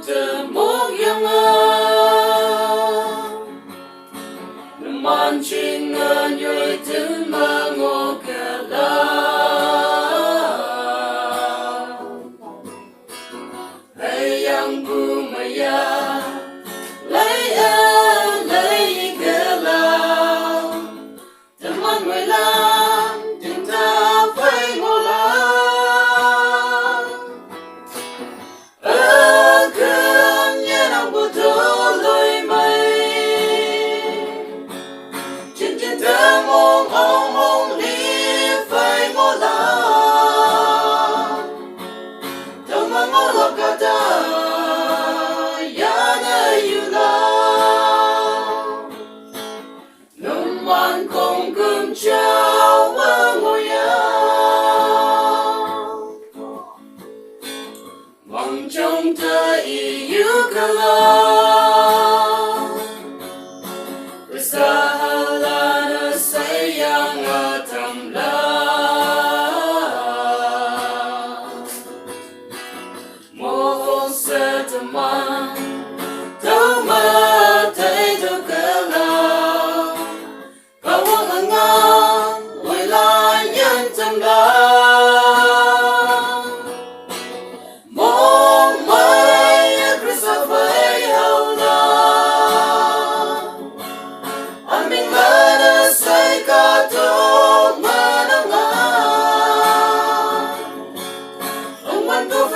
tơ mốc yang man chinh ngân yoi tin ma ngô cả la hay yang bu maya lấy cả la tâm man người làm tình ta phải ngô la cơn nhớ nồng bùa thơ lối mây trên trên thơ mong ông đi phải ngô la tâm man ngô la cả ta ya nơi yêu la nông man không cơm cháo ngồi mong trong thơ yêu cả la rasa halana sayang atam la mohon seteman tau matai tau kala kawang angang wala yan tam la Hãy subscribe